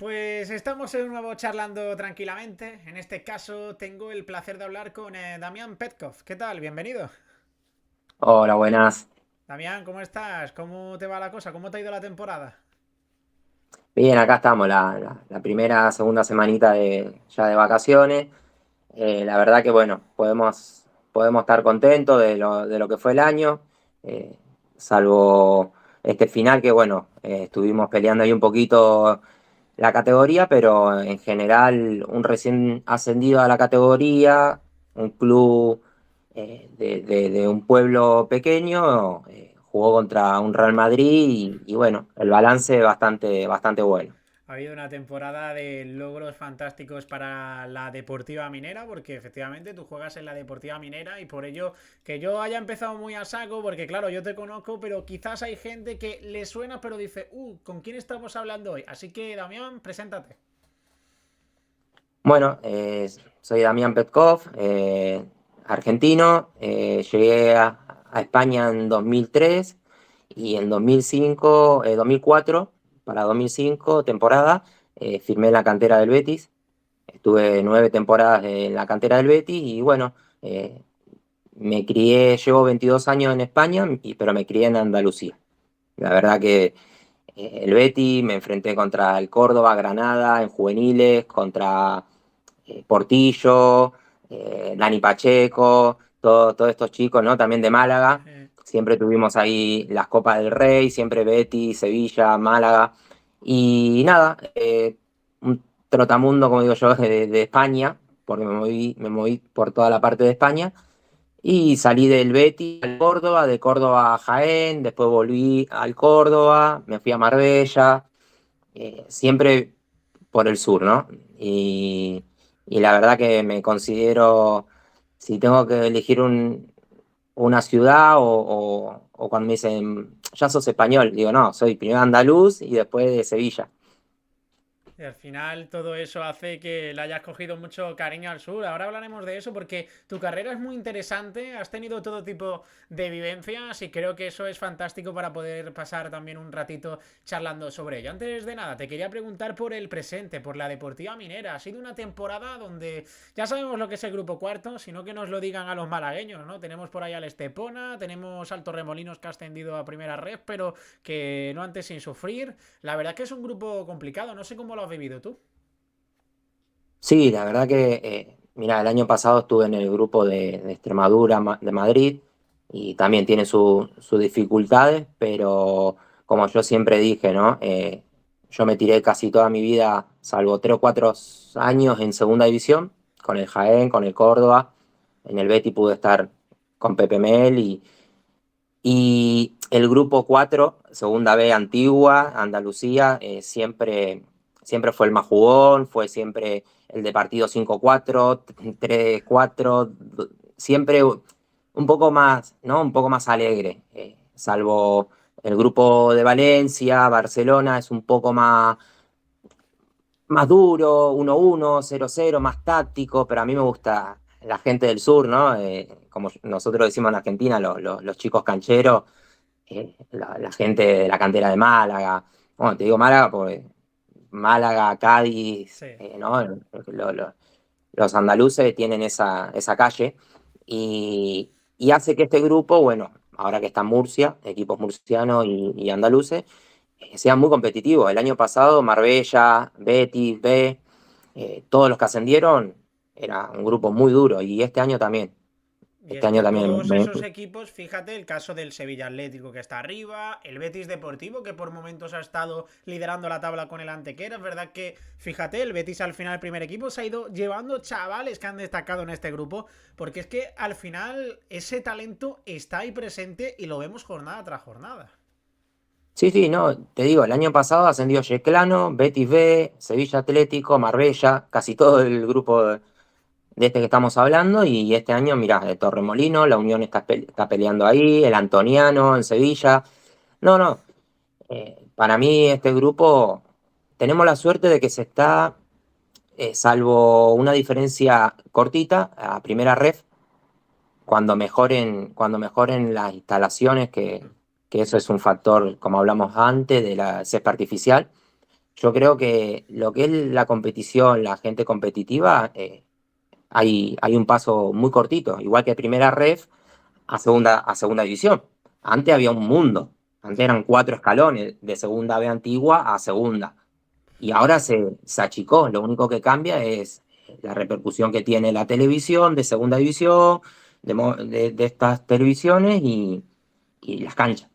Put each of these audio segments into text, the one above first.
Pues estamos de nuevo charlando tranquilamente. En este caso tengo el placer de hablar con Damián Petkov. ¿Qué tal? Bienvenido. Hola, buenas. Damián, ¿cómo estás? ¿Cómo te va la cosa? ¿Cómo te ha ido la temporada? Bien, acá estamos, la primera, segunda semanita ya de vacaciones. La verdad que bueno, podemos estar contentos de lo que fue el año, eh, salvo este final que bueno, estuvimos peleando ahí un poquito la categoría, pero en general un recién ascendido a la categoría, un club de un pueblo pequeño, jugó contra un Real Madrid y bueno, el balance bastante bueno. Ha habido una temporada de logros fantásticos para la Deportiva Minera, porque efectivamente tú juegas en la Deportiva Minera y por ello que yo haya empezado muy a saco, porque claro, yo te conozco, pero quizás hay gente que le suena pero dice, ¿con quién estamos hablando hoy? Así que Damián, preséntate. Bueno, soy Damián Petkov, argentino. Llegué a España en 2003 y en 2005, 2004, para 2005 temporada, firmé en la cantera del Betis. Estuve 9 temporadas en la cantera del Betis y bueno, me crié, llevo 22 años en España, pero me crié en Andalucía. La verdad que el Betis, me enfrenté contra el Córdoba, Granada, en juveniles, contra Portillo, Dani Pacheco, todos estos chicos, ¿no? También de Málaga. Eh, Siempre tuvimos ahí las Copas del Rey, siempre Betis, Sevilla, Málaga. Y nada, un trotamundo, como digo yo, de España, porque me moví por toda la parte de España. Y salí del Betis al Córdoba, de Córdoba a Jaén, después volví al Córdoba, me fui a Marbella, siempre por el sur, ¿no? Y la verdad que me considero, si tengo que elegir una ciudad o cuando me dicen, ya sos español, digo, no, soy primero andaluz y después de Sevilla. Y al final todo eso hace que le hayas cogido mucho cariño al sur. Ahora hablaremos de eso porque tu carrera es muy interesante, has tenido todo tipo de vivencias y creo que eso es fantástico para poder pasar también un ratito charlando sobre ello. Antes de nada, te quería preguntar por el presente, por la Deportiva Minera. Ha sido una temporada donde ya sabemos lo que es el grupo cuarto, sino que nos lo digan a los malagueños, ¿no? Tenemos por ahí al Estepona, tenemos al Torremolinos que ha ascendido a primera red, pero que no antes sin sufrir. La verdad que es un grupo complicado, no sé cómo lo has vivido tú. Sí, la verdad que, mira, el año pasado estuve en el grupo de Extremadura, de Madrid, y también tiene sus dificultades, pero como yo siempre dije, ¿no? Yo me tiré casi toda mi vida, salvo 3 o 4 años en segunda división, con el Jaén, con el Córdoba, en el Betis pude estar con Pepe Mel y el grupo 4, segunda B antigua, Andalucía, siempre fue el más jugón, fue siempre el de partido 5-4, 3-4, siempre un poco más, ¿no? Un poco más alegre, salvo el grupo de Valencia, Barcelona es un poco más duro, 1-1, 0-0, más táctico, pero a mí me gusta la gente del sur, ¿no? Como nosotros decimos en Argentina, los chicos cancheros, la gente de la cantera de Málaga. Bueno, te digo Málaga porque Málaga, Cádiz, Sí. ¿no? Los andaluces tienen esa calle y hace que este grupo, bueno, ahora que está Murcia, equipos murcianos y andaluces, sean muy competitivos. El año pasado Marbella, Betis, B, todos los que ascendieron, era un grupo muy duro y este año también. Y Este es año que también. todos esos equipos, fíjate el caso del Sevilla Atlético que está arriba, el Betis Deportivo que por momentos ha estado liderando la tabla con el Antequera. Es verdad que, fíjate, el Betis al final, el primer equipo, se ha ido llevando chavales que han destacado en este grupo, porque es que al final ese talento está ahí presente y lo vemos jornada tras jornada. Sí, sí, no, te digo, el año pasado ascendió Yeclano, Betis B, Sevilla Atlético, Marbella, casi todo el grupo de este que estamos hablando, y este año, mirá, de Torremolino, la Unión está peleando ahí, el Antoniano en Sevilla. No, no, para mí este grupo, tenemos la suerte de que se está, salvo una diferencia cortita, a primera ref, cuando mejoren las instalaciones, que eso es un factor, como hablamos antes, de la césped artificial. yo creo que lo que es la competición, la gente competitiva, hay un paso muy cortito, igual que primera ref a segunda división. Antes había un mundo, antes eran 4 escalones, de segunda B antigua a segunda. Y ahora se achicó, lo único que cambia es la repercusión que tiene la televisión de segunda división, de estas televisiones y las canchas,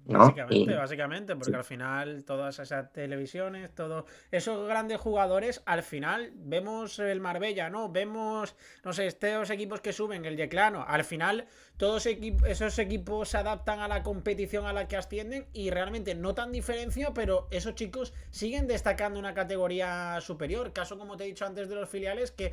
¿no? Básicamente, básicamente, porque Sí. al final todas esas televisiones, todos esos grandes jugadores, al final vemos el Marbella, ¿no? Vemos, no sé, estos equipos que suben, el Yeclano, al final todos esos equipos se adaptan a la competición a la que ascienden y realmente notan diferencia, pero esos chicos siguen destacando una categoría superior. Caso, como te he dicho antes, de los filiales, que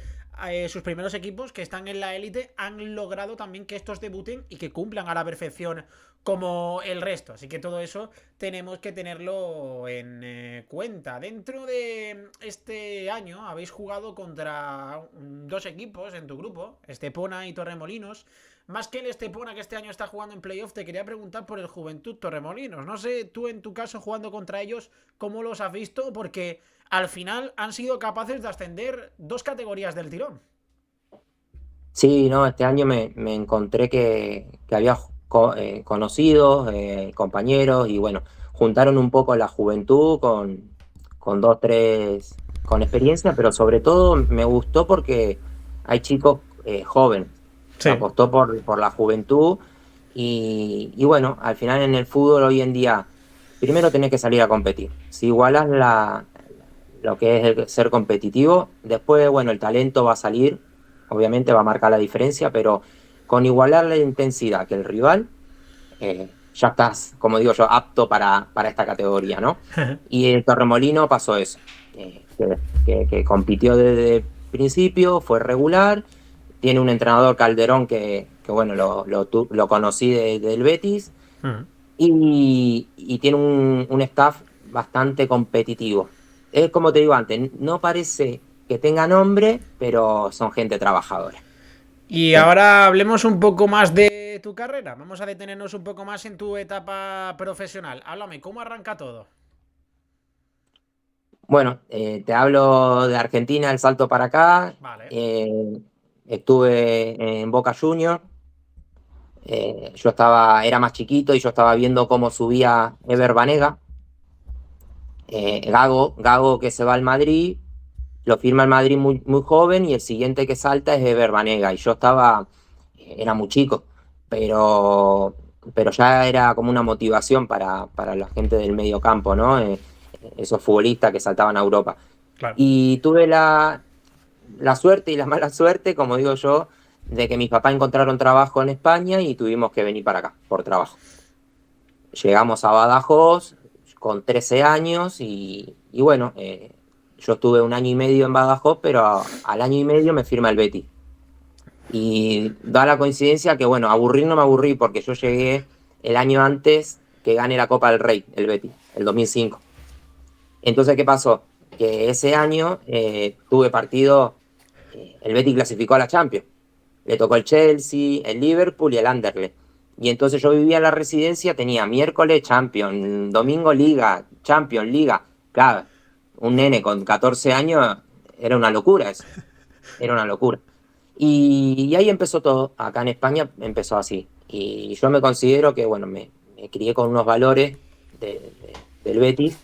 sus primeros equipos que están en la élite han logrado también que estos debuten y que cumplan a la perfección como el resto. Así que todo eso tenemos que tenerlo en cuenta. Dentro de este año habéis jugado contra dos equipos en tu grupo, Estepona y Torremolinos. Más que el Estepona, que este año está jugando en playoff, te quería preguntar por el Juventud Torremolinos. No sé, tú en tu caso jugando contra ellos, ¿cómo los has visto? Porque al final han sido capaces de ascender 2 categorías del tirón. Sí, no, este año me encontré que había conocidos, compañeros, y bueno, juntaron un poco la juventud con dos, tres, con experiencia, pero sobre todo me gustó porque hay chicos jóvenes. Se Sí. apostó por la juventud y bueno, al final en el fútbol hoy en día, primero tenés que salir a competir. Si igualás lo que es el ser competitivo. Después, bueno, el talento va a salir, obviamente va a marcar la diferencia, pero con igualar la intensidad que el rival, ya estás, como digo yo, apto para esta categoría, ¿no? Y el Torremolino pasó eso, que compitió desde el principio, fue regular, tiene un entrenador Calderón que bueno, lo conocí del Betis, y tiene un staff bastante competitivo. Es como te digo antes, no parece que tenga nombre, pero son gente trabajadora. Y ¿Sí? ahora hablemos un poco más de tu carrera. Vamos a detenernos un poco más en tu etapa profesional. Háblame, ¿cómo arranca todo? Bueno, te hablo de Argentina, el salto para acá. Vale. Estuve en Boca Juniors. Yo era más chiquito y yo estaba viendo cómo subía Ever Banega. Gago que se va al Madrid, lo firma el Madrid muy, muy joven y el siguiente que salta es Ever Banega. Y yo era muy chico, pero, pero ya era como una motivación para la gente del medio campo, ¿no? Esos futbolistas que saltaban a Europa. Claro. Y tuve la suerte y la mala suerte, como digo yo, de que mis papás encontraron trabajo en España y tuvimos que venir para acá por trabajo. Llegamos a Badajoz con 13 años y bueno, yo estuve un año y medio en Badajoz, pero al año y medio me firma el Betis. Y da la coincidencia que, bueno, aburrir no me aburrí porque yo llegué el año antes que gane la Copa del Rey, el Betis, el 2005. Entonces, ¿qué pasó? Que ese año tuve partido, el Betis clasificó a la Champions. Le tocó el Chelsea, el Liverpool y el Anderlecht. Y entonces yo vivía en la residencia, tenía miércoles Champions, domingo Liga, Champions, Liga. Claro, un nene con 14 años era una locura eso, era una locura. Y ahí empezó todo, acá en España empezó así. Y yo me considero que, bueno, me crié con unos valores del Betis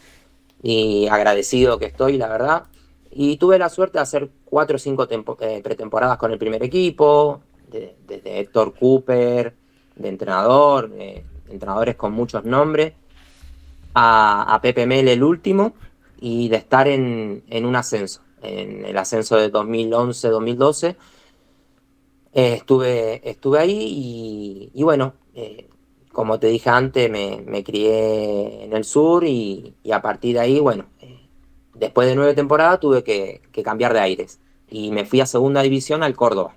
y agradecido que estoy, la verdad. Y tuve la suerte de hacer 4 o 5 pretemporadas con el primer equipo, desde Héctor Cooper, de entrenador, entrenadores con muchos nombres, a Pepe Mel el último, y de estar en un ascenso, en el ascenso de 2011-2012. Estuve ahí y bueno, como te dije antes, me crié en el sur y a partir de ahí, bueno, después de 9 temporadas tuve que cambiar de aires y me fui a segunda división al Córdoba.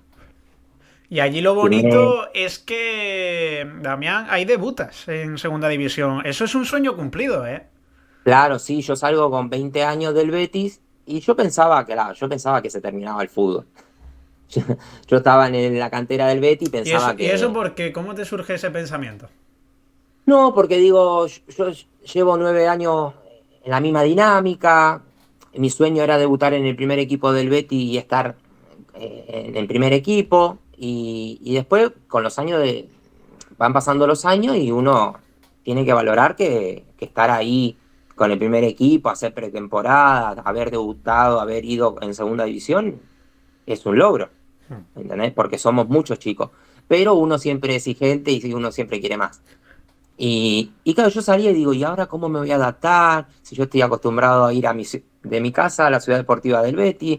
Y allí lo Firmé, bonito es que, Damián, hay debutas en segunda división. Eso es un sueño cumplido, ¿eh? claro, sí, yo salgo con 20 años del Betis y yo pensaba que se terminaba el fútbol. Yo, yo estaba en la cantera del Betis y pensaba Y eso que, porque, ¿cómo te surge ese pensamiento? no, porque digo, yo llevo 9 años en la misma dinámica. Mi sueño era debutar en el primer equipo del Betis y estar en el primer equipo. Y después, con los años van pasando los años y uno tiene que valorar que estar ahí con el primer equipo, hacer pretemporada, haber debutado, haber ido en segunda división, es un logro, ¿entendés? Porque somos muchos chicos. Pero uno siempre es exigente y uno siempre quiere más. Y claro, yo salía y digo, ¿y ahora cómo me voy a adaptar? Si yo estoy acostumbrado a ir de mi casa a la ciudad deportiva del Betis.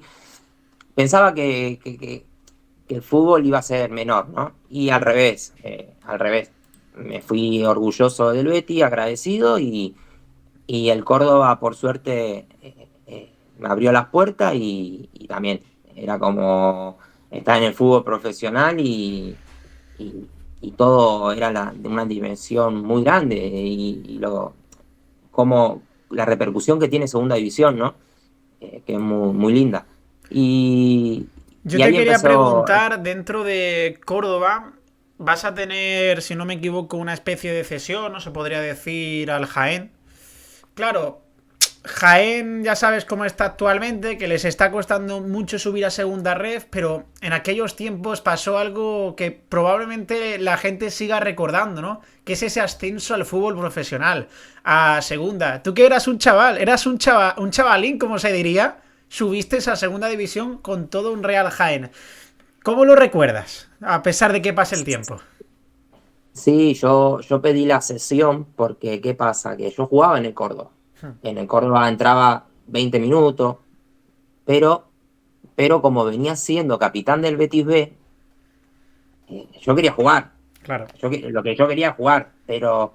Pensaba que el fútbol iba a ser menor, ¿no? Y al revés, al revés. Me fui orgulloso del Betis, agradecido, y el Córdoba, por suerte, me abrió las puertas y también era como estar en el fútbol profesional y, y todo era de una dimensión muy grande como la repercusión que tiene Segunda División, ¿no? Que es muy, muy linda. Y, Yo y te ahí quería empezó. preguntar, dentro de Córdoba, vas a tener, si no me equivoco, una especie de cesión, no se podría decir, al Jaén. Claro, Jaén ya sabes cómo está actualmente, que les está costando mucho subir a segunda red, pero en aquellos tiempos pasó algo que probablemente la gente siga recordando, ¿no? Que es ese ascenso al fútbol profesional, a segunda. Tú que eras un chavalín, como se diría, subiste a segunda división con todo un Real Jaén. ¿Cómo lo recuerdas? A pesar de que pase el tiempo. Sí, yo pedí la sesión porque, ¿qué pasa? Que yo jugaba en el Córdoba. En el Córdoba entraba 20 minutos, pero, pero como venía siendo capitán del Betis B, yo quería jugar. Claro. Lo que yo quería jugar, pero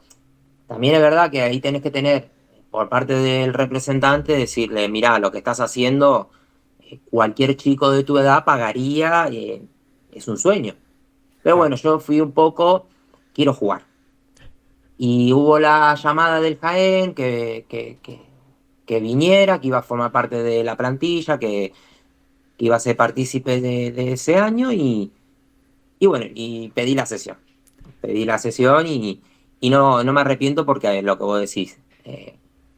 también es verdad que ahí tenés que tener, por parte del representante, decirle, mira, lo que estás haciendo, cualquier chico de tu edad pagaría, es un sueño. Pero Claro. bueno, yo fui un poco, quiero jugar. Y hubo la llamada del Jaén que viniera, que iba a formar parte de la plantilla, que iba a ser partícipe de ese año y bueno, y pedí la sesión. Pedí la sesión y no me arrepiento porque lo que vos decís,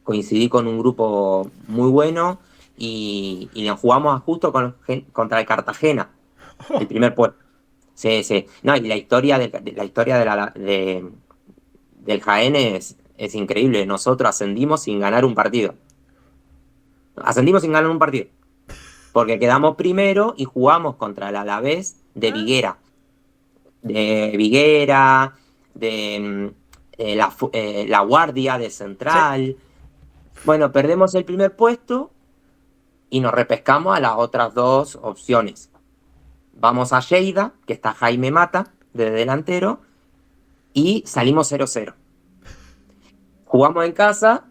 coincidí con un grupo muy bueno y nos jugamos justo contra el Cartagena, el primer puesto. Sí, sí. No, y la historia la historia del Jaén es increíble. Nosotros ascendimos sin ganar un partido. Ascendimos sin ganar un partido. Porque quedamos primero y jugamos contra el Alavés de Viguera. De Viguera, la Guardia de Sí. Central. Bueno, perdemos el primer puesto y nos repescamos a las otras dos opciones. Vamos a Lleida, que está Jaime Mata, de delantero, y salimos 0-0. Jugamos en casa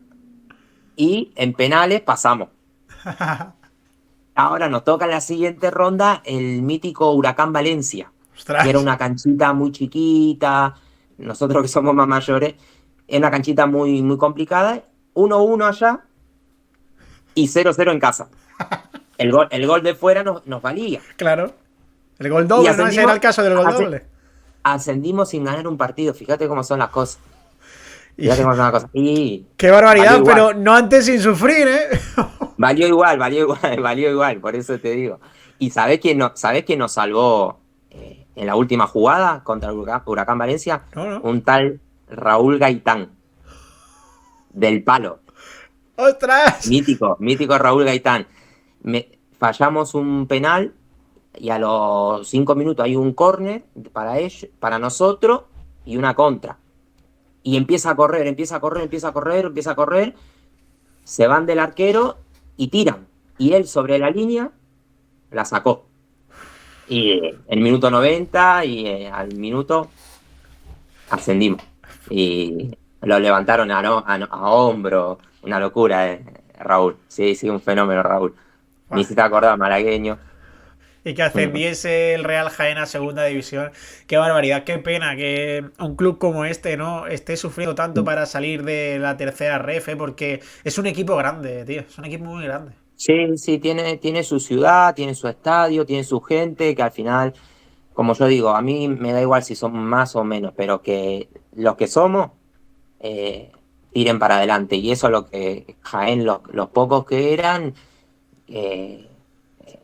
y en penales pasamos. Ahora nos toca en la siguiente ronda el mítico Huracán Valencia, que era Ostras. una canchita muy chiquita, nosotros que somos más mayores, es una canchita muy, muy complicada, 1-1 allá y 0-0 en casa. El gol de fuera nos valía. Claro. El gol Y doble, ¿no? Ese era el caso del gol doble. ascendimos sin ganar un partido, fíjate cómo son las cosas. Y Fíjate cómo son las cosas. Y qué valió barbaridad, igual. pero no antes sin sufrir, ¿eh? Valió igual, valió igual, valió igual, por eso te digo. ¿Y sabés quién nos salvó en la última jugada contra el Huracán Valencia? No, no. Un tal Raúl Gaitán, del Palo. ¡Ostras! Mítico, mítico Raúl Gaitán. Fallamos un penal y a los 5 minutos hay un córner para ellos, para nosotros y una contra. Y empieza a correr, empieza a correr, empieza a correr, empieza a correr. Se van del arquero y tiran. Y él sobre la línea la sacó. Y el minuto 90 y al minuto ascendimos. Y lo levantaron a hombro. Una locura, Raúl. Sí, sí, un fenómeno, Raúl. Me Buah. hiciste acordar, malagueño. Y que Mm. ascendiese el Real Jaén a segunda división. Qué barbaridad, qué pena que un club como este no esté sufriendo tanto para salir de la tercera ref, ¿eh? Porque es un equipo grande, tío. Es un equipo muy grande. Sí, sí, tiene su ciudad, tiene su estadio, tiene su gente, que al final, como yo digo, a mí me da igual si son más o menos, pero que los que somos, eh, tiren para adelante. Y eso es lo que Jaén, los pocos que eran, eh,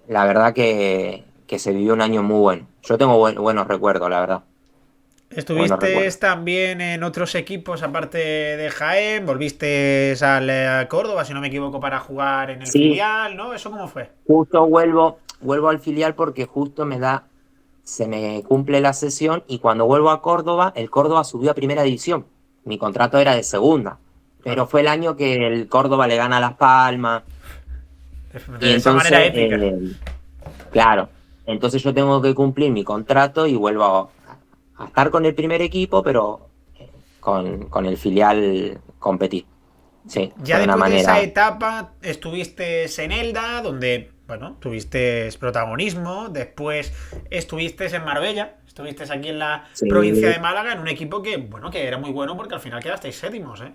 la verdad que se vivió un año muy bueno. Yo tengo buenos recuerdos, la verdad. Buenos ¿Estuviste recuerdos. también en otros equipos aparte de Jaén? ¿Volviste a Córdoba, si no me equivoco, para jugar en el Sí, filial, ¿no? ¿Eso cómo fue? justo vuelvo al filial porque justo se me cumple la sesión y cuando vuelvo a Córdoba, el Córdoba subió a primera división. Mi contrato era de segunda, pero Claro. fue el año que el Córdoba le gana a Las Palmas y De esa manera entonces, épica. claro, entonces yo tengo que cumplir mi contrato y vuelvo a estar con el primer equipo, pero con el filial competir. Sí, Ya fue de una después de esa manera. etapa estuviste en Elda, donde, bueno, tuviste protagonismo. Después estuviste en Marbella, estuviste aquí en la provincia de Sí, Málaga, en un equipo que, bueno, que era muy bueno porque al final quedasteis sétimos, ¿eh?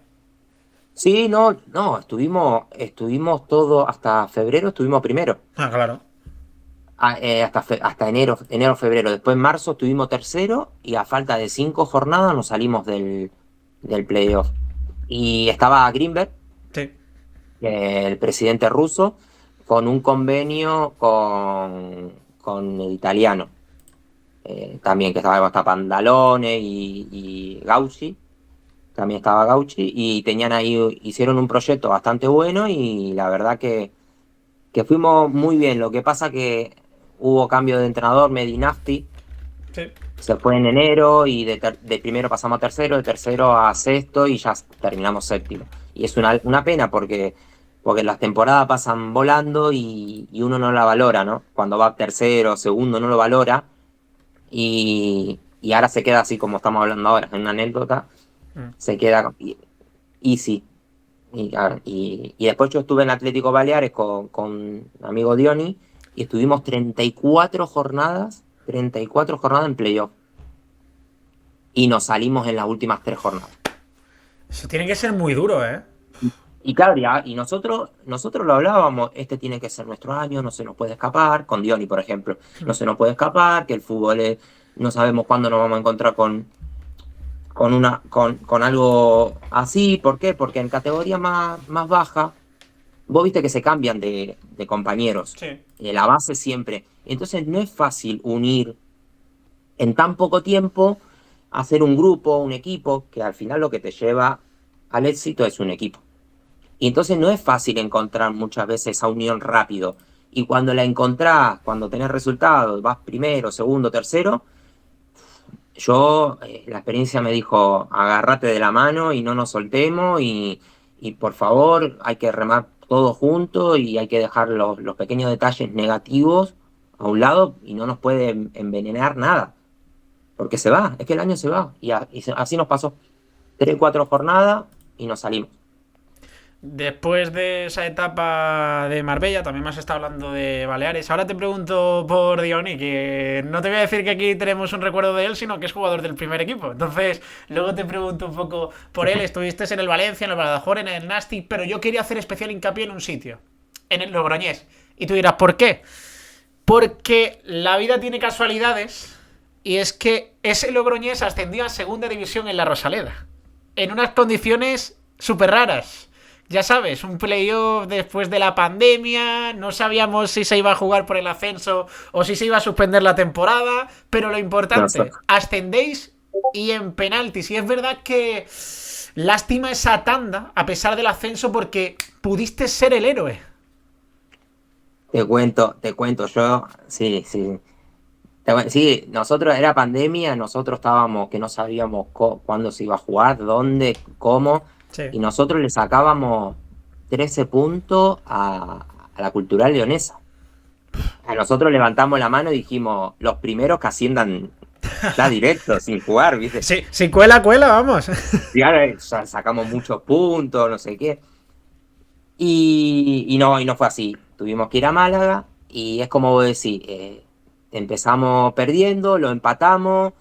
sí, no, no, estuvimos todo, hasta febrero estuvimos primero. Ah, claro. Hasta enero, febrero. Después en marzo estuvimos tercero y a falta de 5 jornadas nos salimos del playoff. Y estaba Greenberg, Sí. el presidente ruso, con un convenio con el italiano. También que estaba Pandalone y Gauchi. También estaba Gauchi. Y tenían ahí, hicieron un proyecto bastante bueno y la verdad que fuimos muy bien. Lo que pasa que hubo cambio de entrenador, Medinafti, Sí. se fue en enero y de primero pasamos a tercero, de tercero a sexto y ya terminamos séptimo. Y es una pena porque las temporadas pasan volando y uno no la valora, ¿no? Cuando va tercero, segundo, no lo valora y ahora se queda así como estamos hablando ahora, en una anécdota, Mm. se queda easy. Y después yo estuve en Atlético Baleares con amigo Diony y estuvimos 34 jornadas en playoff y nos salimos en las últimas 3 jornadas. Eso tiene que ser muy duro, ¿eh? Y claro, y nosotros lo hablábamos, este tiene que ser nuestro año, no se nos puede escapar, con Diony, por ejemplo, no se nos puede escapar, que el fútbol no sabemos cuándo nos vamos a encontrar con algo así. ¿Por qué? Porque en categoría más baja vos viste que se cambian de compañeros, Sí. la base siempre. Entonces no es fácil unir en tan poco tiempo, hacer un grupo, un equipo, que al final lo que te lleva al éxito es un equipo. Y entonces no es fácil encontrar muchas veces esa unión rápido. Y cuando la encontrás, cuando tenés resultados, vas primero, segundo, tercero, la experiencia me dijo, agárrate de la mano y no nos soltemos y por favor hay que remar todo junto y hay que dejar los pequeños detalles negativos a un lado y no nos puede envenenar nada, porque se va, es que el año se va así nos pasó. 3, 4 jornadas y nos salimos. Después de esa etapa de Marbella, también me has estado hablando de Baleares. Ahora te pregunto por Diony, que no te voy a decir que aquí tenemos un recuerdo de él, sino que es jugador del primer equipo. Entonces, luego te pregunto un poco por él. Estuviste en el Valencia, en el Badajoz, en el Nastic, pero yo quería hacer especial hincapié en un sitio, en el Logroñés. Y tú dirás, ¿por qué? Porque la vida tiene casualidades y es que ese Logroñés ascendió a segunda división en la Rosaleda. En unas condiciones súper raras. Ya sabes, un playoff después de la pandemia, no sabíamos si se iba a jugar por el ascenso o si se iba a suspender la temporada, pero lo importante, Nosotros. ascendéis y en penaltis. Y es verdad que lástima esa tanda a pesar del ascenso porque pudiste ser el héroe. Te cuento, yo, sí, sí. Sí, nosotros era pandemia, nosotros estábamos que no sabíamos cuándo se iba a jugar, dónde, cómo, Sí. y nosotros le sacábamos 13 puntos a la Cultural Leonesa. A nosotros levantamos la mano y dijimos, los primeros que asciendan ya directo, sin jugar, ¿viste? Sí, si cuela, cuela, vamos. Y ahora sacamos muchos puntos, no sé qué. Y no fue así. Tuvimos que ir a Málaga y es como vos decís, empezamos perdiendo, lo empatamos,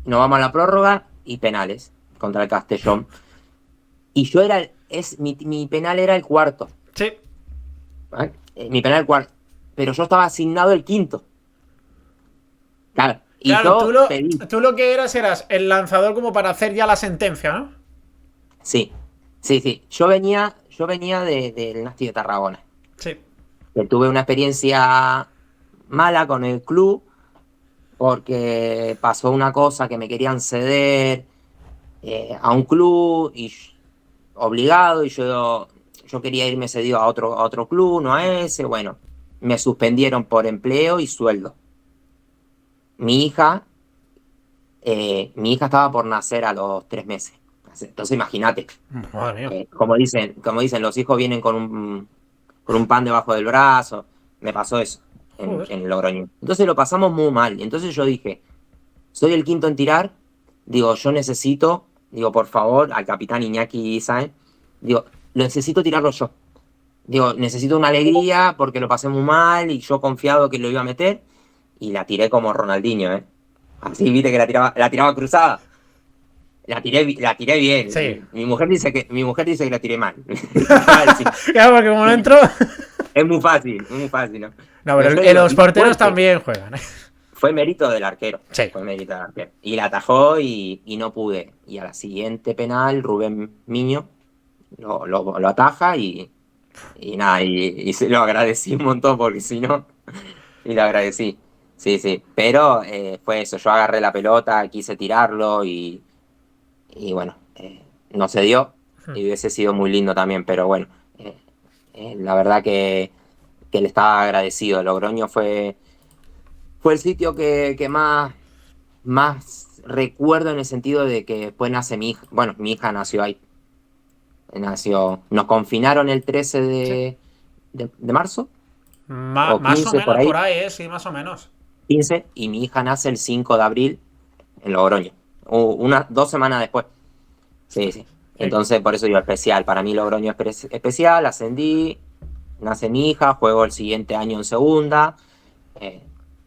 nos vamos a la prórroga y penales contra el Castellón. Y yo mi penal era el cuarto, Sí. ¿vale? Mi penal el cuarto, pero yo estaba asignado el quinto. Claro, y Claro, yo pedí, tú lo que eras el lanzador como para hacer ya la sentencia, ¿no? sí. Sí, sí. Yo venía del Nasti de Tarragona. Sí. Que tuve una experiencia mala con el club porque pasó una cosa que me querían ceder a un club obligado y yo quería irme cedido a otro club, no a ese. Bueno, me suspendieron por empleo y sueldo. Mi hija, mi hija estaba por nacer a los 3 meses. Entonces imagínate, Madre mía. como dicen, los hijos vienen con un pan debajo del brazo. Me pasó eso en, Joder. en Logroño. Entonces lo pasamos muy mal. Y entonces yo dije, soy el quinto en tirar. Digo, yo necesito, digo, por favor, al capitán Iñaki Sáenz, digo, lo necesito tirarlo yo. Digo, necesito una alegría porque lo pasé muy mal y yo confiado que lo iba a meter. Y la tiré como Ronaldinho, ¿eh? Así, viste que la tiraba cruzada. La tiré Sí. bien. Mi mujer dice que la tiré mal. Mal, sí. Claro, porque como no entró. Es muy fácil, ¿no? No, Pero pero yo digo, los y porteros fue que también juegan, ¿eh? fue mérito del arquero. Sí. Fue mérito del arquero. Y la atajó y no pude. Y a la siguiente penal, Rubén Miño lo ataja y nada, y se lo agradecí un montón porque si no, y lo agradecí. Sí, sí. Pero fue eso, yo agarré la pelota, quise tirarlo y bueno, no se dio. Y hubiese sido muy lindo también, pero bueno, eh, la verdad que le estaba agradecido. Logroño fue el sitio que más recuerdo en el sentido de que después nace mi hija. Bueno, mi hija nació ahí. Nos confinaron el 13 Sí. de marzo, o Más o 15 por menos por ahí, ahí, ¿eh? Sí, más o menos. 15 y mi hija nace el 5 de abril en Logroño. 2 semanas después. Sí, sí. Eh, Entonces, por eso digo especial. Para mí Logroño es especial, ascendí, nace mi hija, juego el siguiente año en segunda. Eh,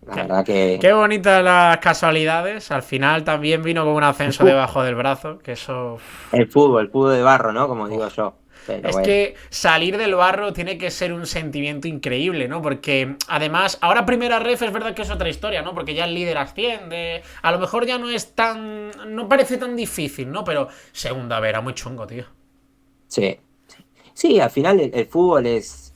la qué, verdad que qué bonitas las casualidades. Al final también vino con un el ascenso fu- debajo del brazo, que eso. el fútbol de barro, ¿no? Como digo Uf. yo. Pero Es bueno, que salir del barro tiene que ser un sentimiento increíble, ¿no? Porque además, ahora primera ref es verdad que es otra historia, ¿no? Porque ya el líder asciende. A lo mejor ya no es tan. No parece tan difícil, ¿no? Pero segunda era muy chungo, tío. sí. Sí, al final el fútbol es,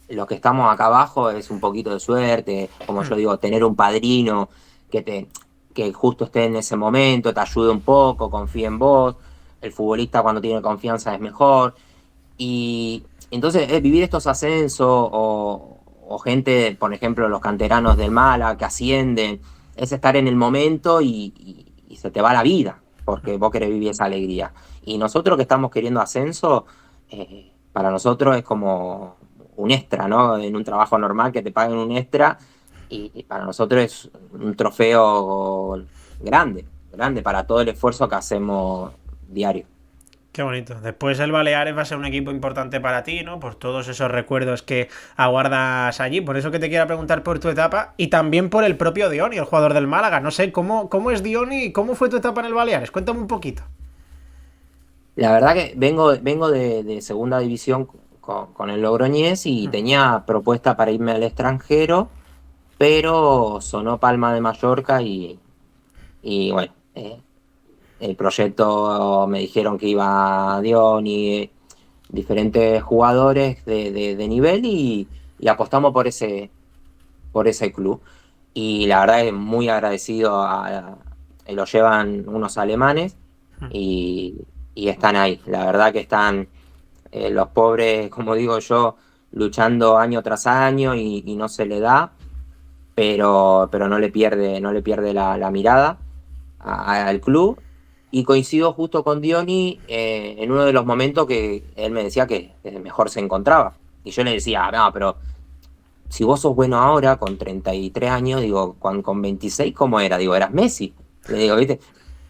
los que estamos acá abajo es un poquito de suerte, como yo digo, tener un padrino que que justo esté en ese momento, te ayude un poco, confíe en vos. El futbolista cuando tiene confianza es mejor. Y entonces vivir estos ascensos o gente, por ejemplo, los canteranos del Mala que ascienden, es estar en el momento y se te va la vida, porque vos querés vivir esa alegría. Y nosotros que estamos queriendo ascenso, para nosotros es como un extra, ¿no? En un trabajo normal que te paguen un extra y para nosotros es un trofeo grande, grande para todo el esfuerzo que hacemos diario. Qué bonito. Después el Baleares va a ser un equipo importante para ti, ¿no? Por todos esos recuerdos que aguardas allí. Por eso que te quiero preguntar por tu etapa y también por el propio Dioni, el jugador del Málaga. No sé cómo es Dioni y cómo fue tu etapa en el Baleares. Cuéntame un poquito. La verdad que vengo de segunda división con el Logroñés y tenía propuesta para irme al extranjero, pero sonó Palma de Mallorca y bueno, el proyecto me dijeron que iba Dion y diferentes jugadores de nivel y apostamos por ese club. Y la verdad es muy agradecido lo llevan unos alemanes y están ahí. La verdad que están los pobres, como digo yo, luchando año tras año y no se le da, pero no le pierde la mirada al club. Y coincido justo con Diony en uno de los momentos que él me decía que mejor se encontraba. Y yo le decía, no, pero si vos sos bueno ahora, con 33 años, digo, con 26, ¿cómo era? Digo, eras Messi. Le digo, ¿viste?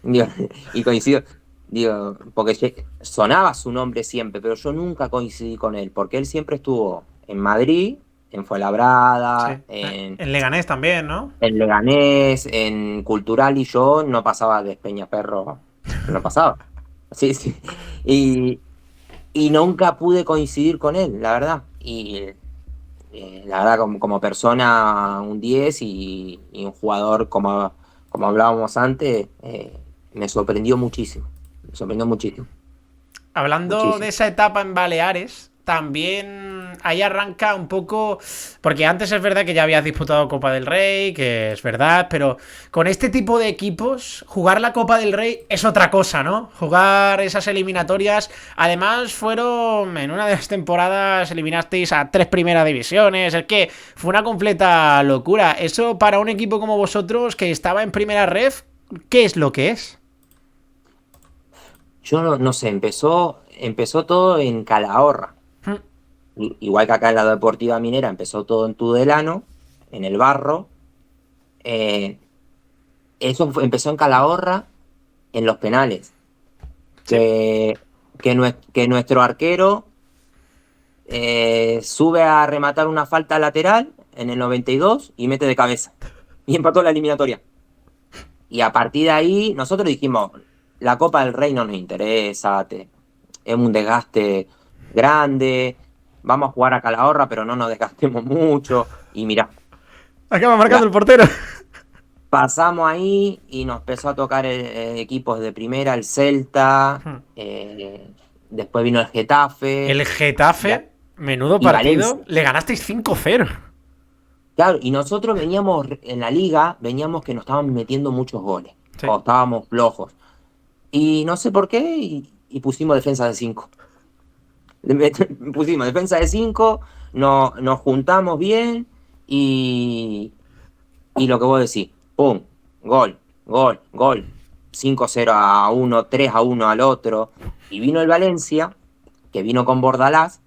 Digo, y coincido, digo, porque sonaba su nombre siempre, pero yo nunca coincidí con él, porque él siempre estuvo en Madrid, en Sí. Fuenlabrada, en, En Leganés también, ¿no? en Leganés, en Cultural, y yo no pasaba de Peñaperro, no pasaba. Sí, sí. Y, y nunca pude coincidir con él, la verdad. Y la verdad, como persona, un 10 y un jugador, como hablábamos antes, me sorprendió muchísimo. Me sorprendió muchísimo. Hablando de muchísimo. esa etapa en Baleares, también ahí arranca un poco, porque antes es verdad que ya habías disputado Copa del Rey, que es verdad, pero con este tipo de equipos, jugar la Copa del Rey es otra cosa, ¿no? Jugar esas eliminatorias, además fueron, en una de las temporadas eliminasteis a 3 primeras divisiones, es que fue una completa locura. Eso para un equipo como vosotros que estaba en primera ref, ¿qué es lo que es? Yo no sé, empezó todo en Calahorra. Igual que acá en la Deportiva Minera empezó todo en Tudelano, en el barro. Eh, Empezó en Calahorra, en los penales. Sí. Que nuestro arquero sube a rematar una falta lateral en el 92 y mete de cabeza. Y empató la eliminatoria. Y a partir de ahí, nosotros dijimos, la Copa del Rey no nos interesa, es un desgaste grande, vamos a jugar a Calahorra, pero no nos desgastemos mucho. Y mira, Acaba marcando el portero. pasamos ahí y nos empezó a tocar equipos de primera, el Celta, después vino el Getafe El y, Getafe, menudo y Valencia. partido, le ganasteis 5-0. Claro, y nosotros veníamos en la liga, veníamos que nos estaban metiendo muchos goles, Sí. o estábamos flojos. Y no sé por qué, y pusimos defensa de 5. Pusimos defensa de 5, nos juntamos bien y, y lo que vos decís, pum, gol, gol, gol, 5-0 a uno, 3-1 al otro. Y vino el Valencia, que vino con Bordalás,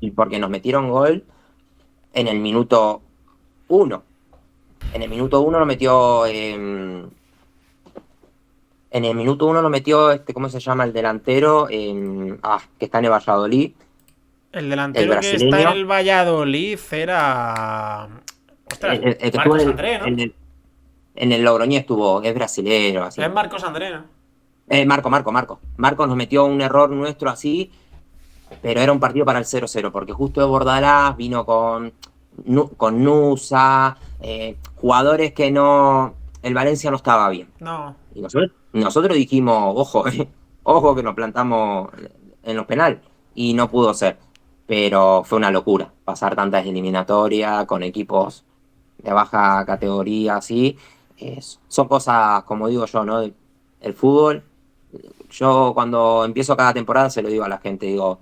y porque nos metieron gol en el minuto 1. En el minuto 1 lo metió. En el minuto 1 lo metió, ¿cómo se llama el delantero? Que está en el Valladolid, El el delantero que está en brasileño. el Valladolid era. Ostras, El que estuvo Marcos André, ¿no? en el Logroñés estuvo, es brasilero, Es así. Marcos André, ¿no? Marco. Marco nos metió un error nuestro así, pero era un partido para el 0-0, porque justo de Bordalás vino con Nusa, jugadores que no. El Valencia no estaba bien. No. Y nosotros dijimos, ojo, ojo que nos plantamos en los penales. Y no pudo ser. Pero fue una locura pasar tantas eliminatorias con equipos de baja categoría, así. Son cosas, como digo yo, ¿no? El fútbol. Yo cuando empiezo cada temporada se lo digo a la gente, digo,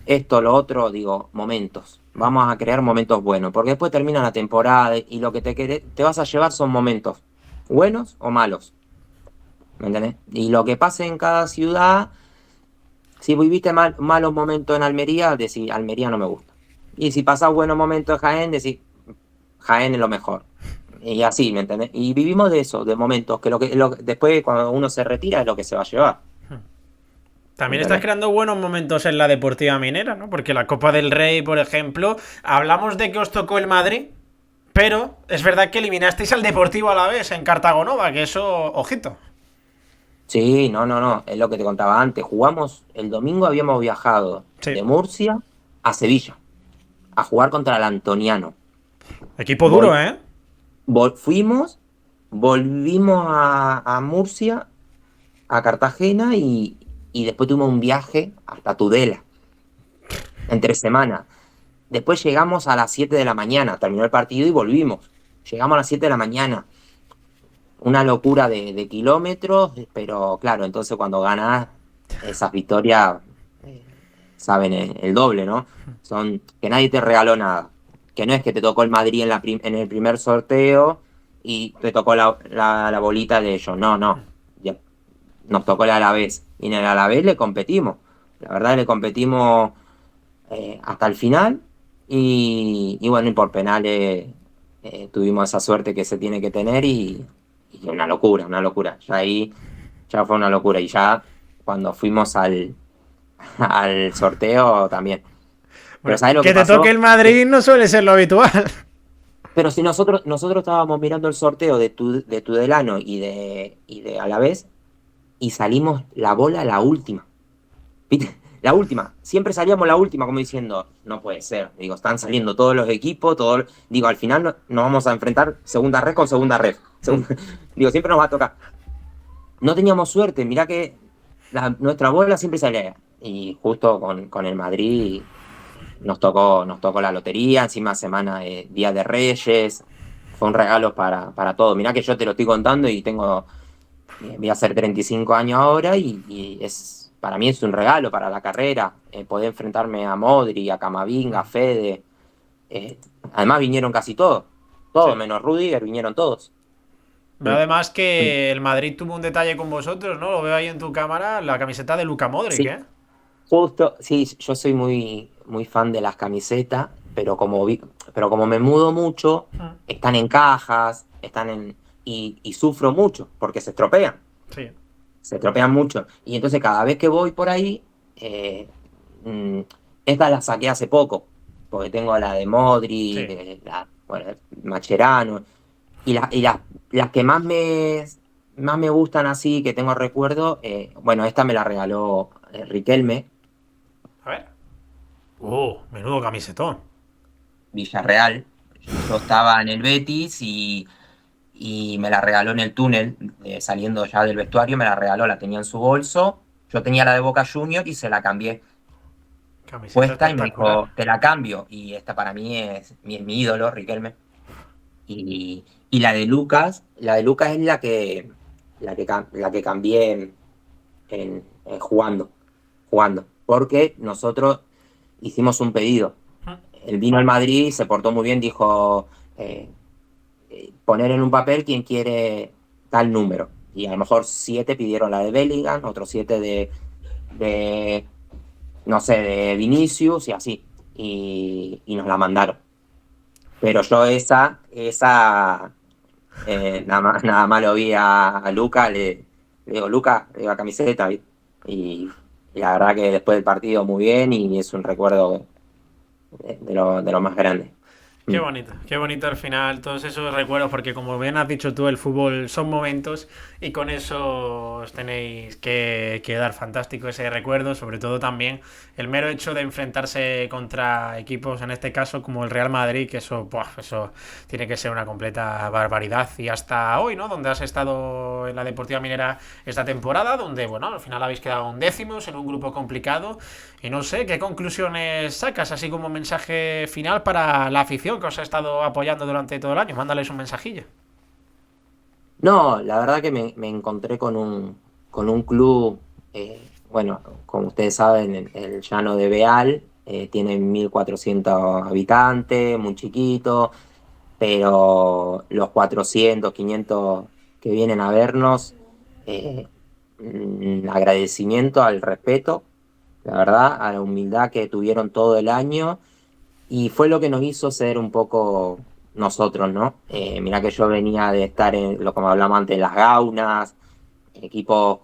esto, lo otro, digo, momentos. Vamos a crear momentos buenos, porque después termina la temporada y lo que te vas a llevar son momentos buenos o malos. ¿Me entendés? Y lo que pase en cada ciudad, si viviste malos momentos en Almería, decís, Almería no me gusta. Y si pasás buenos momentos en Jaén, decís, Jaén es lo mejor. Y así, ¿me entendés? Y vivimos de eso, de momentos, que después cuando uno se retira es lo que se va a llevar. ¿Me También estás entendés? creando buenos momentos en la Deportiva Minera, ¿no? Porque la Copa del Rey, por ejemplo, hablamos de que os tocó el Madrid, pero es verdad que eliminasteis al Deportivo a la vez en Cartagonova, que eso, ojito. Sí, no, es lo que te contaba antes. Jugamos, el domingo habíamos viajado Sí. de Murcia a Sevilla a jugar contra el Antoniano. Equipo duro, Vol- ¿eh? fuimos, volvimos a Murcia, a Cartagena y después tuvimos un viaje hasta Tudela, entre semanas. Después llegamos a las 7 de la mañana, terminó el partido y volvimos. Llegamos a las 7 de la mañana. Una locura de kilómetros, pero claro, entonces cuando ganas esas victorias, eh, saben el doble, ¿no? Son que nadie te regaló nada. Que no es que te tocó el Madrid en el primer sorteo y te tocó la bolita de ellos. No, no. Ya nos tocó el Alavés. Y en el Alavés le competimos. La verdad le competimos hasta el final. Y bueno, y por penales tuvimos esa suerte que se tiene que tener y una locura, una locura. Ya ahí ya fue una locura. Y ya cuando fuimos al sorteo también. Pero Bueno, ¿sabes lo que que te toque pasó? el Madrid no suele ser lo habitual. Pero si nosotros estábamos mirando el sorteo de Tudelano y de Alavés y salimos la bola la última. ¿Viste? La última. Siempre salíamos la última como diciendo, no puede ser. Digo, están saliendo todos los equipos, digo, al final nos vamos a enfrentar segunda red con segunda red. Digo, siempre nos va a tocar. No teníamos suerte, mirá que nuestra bola siempre salía. Y justo con el Madrid nos tocó la lotería, encima semana de Día de Reyes. Fue un regalo para todos. Mirá que yo te lo estoy contando y voy a hacer 35 años ahora para mí es un regalo para la carrera. Poder enfrentarme a Modri, a Camavinga, a Fede. eh, Además vinieron casi todos. Sí. Todos, menos Rudiger, vinieron todos. Veo Mm. además que el Madrid tuvo un detalle con vosotros, ¿no? Lo veo ahí en tu cámara, la camiseta de Luka Modric, Sí, ¿eh? justo, sí, yo soy muy, muy fan de las camisetas, pero como me mudo mucho, Mm. están en cajas, y sufro mucho porque Sí, se estropean mucho. Y entonces cada vez que voy por ahí, eh, mm, esta la saqué hace poco, porque tengo la de Modri, sí. bueno, Macherano, y las que más me gustan así, que tengo recuerdo, bueno, esta me la regaló Riquelme, A ver. Menudo camisetón. Villarreal. Yo estaba en el Betis y me la regaló en el túnel, saliendo ya del vestuario, me la regaló, la tenía en su bolso. Yo tenía la de Boca Junior y se la cambié Camiseta puesta y me espectacular. dijo, te la cambio. Y esta para mí es mi ídolo, Riquelme. Y la de Lucas es la que cambié jugando. Porque nosotros hicimos un pedido. Mm. Él vino al Madrid, se portó muy bien, dijo, eh, poner en un papel quién quiere tal número. Y a lo mejor 7 pidieron la de Bellingham, otros 7 de, no sé, de Vinicius y así. Y nos la mandaron. Pero yo nada más lo vi a Luca, le digo, Luca, le digo, la camiseta. Y la verdad que después del partido muy bien y es un recuerdo de lo más grande. Mm. Qué bonito al final todos esos recuerdos, porque como bien has dicho tú, el fútbol son momentos y con eso os tenéis que dar fantástico ese recuerdo, sobre todo también el mero hecho de enfrentarse contra equipos, en este caso como el Real Madrid, que eso, buah, eso tiene que ser una completa barbaridad. Y hasta hoy, ¿no? Donde has estado en la Deportiva Minera esta temporada, donde, bueno, al final habéis quedado undécimos en un grupo complicado. Y no sé, ¿qué conclusiones sacas así como mensaje final para la afición que os ha estado apoyando durante todo el año? Mándales un mensajillo. No, la verdad que me encontré con un club, bueno, como ustedes saben, el Llano de Beal, tiene 1.400 habitantes, muy chiquito, pero los 400, 500 que vienen a vernos, agradecimiento al respeto, la verdad, a la humildad que tuvieron todo el año y fue lo que nos hizo ser un poco nosotros, ¿no? Mirá que yo venía de estar como hablamos antes, en las Gaunas, equipos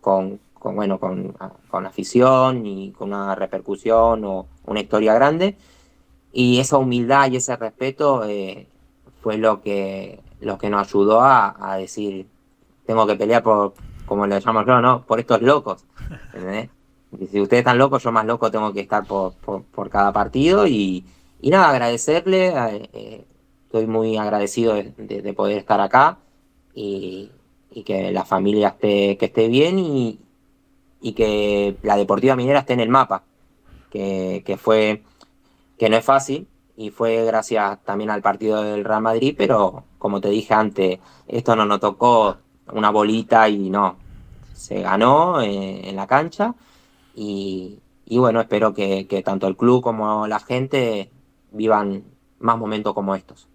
bueno, con afición y con una repercusión o una historia grande. Y esa humildad y ese respeto fue lo que nos ayudó a decir, tengo que pelear por, como le llamo yo, ¿no? Por estos locos. ¿Entendés? Y si ustedes están locos, yo más loco tengo que estar por cada partido. Y nada, agradecerle. Estoy muy agradecido de poder estar acá y que la familia que esté bien y que la Deportiva Minera esté en el mapa, que no es fácil y fue gracias también al partido del Real Madrid, pero como te dije antes, esto no nos tocó una bolita y no, se ganó en la cancha y bueno, espero que tanto el club como la gente vivan más momentos como estos.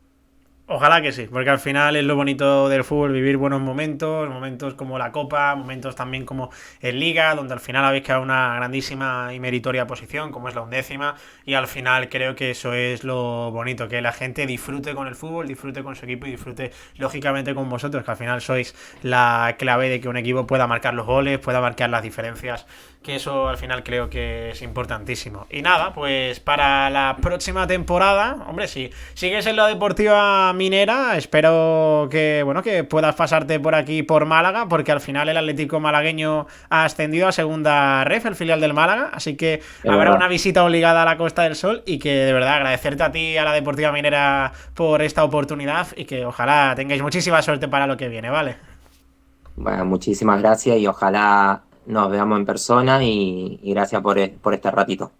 Ojalá que sí, porque al final es lo bonito del fútbol, vivir buenos momentos, momentos como la Copa, momentos también como en Liga, donde al final habéis quedado una grandísima y meritoria posición, como es la undécima, y al final creo que eso es lo bonito, que la gente disfrute con el fútbol, disfrute con su equipo y disfrute lógicamente con vosotros, que al final sois la clave de que un equipo pueda marcar los goles, pueda marcar las diferencias, que eso al final creo que es importantísimo. Y nada, pues para la próxima temporada, hombre, si sigues en la Deportiva Minera, espero que, bueno, que puedas pasarte por aquí por Málaga, porque al final el Atlético malagueño ha ascendido a segunda ref, el filial del Málaga, así que Es habrá verdad. una visita obligada a la Costa del Sol y que de verdad agradecerte a ti, a la Deportiva Minera, por esta oportunidad y que ojalá tengáis muchísima suerte para lo que viene, ¿vale? Bueno, muchísimas gracias y ojalá nos veamos en persona y gracias por este ratito.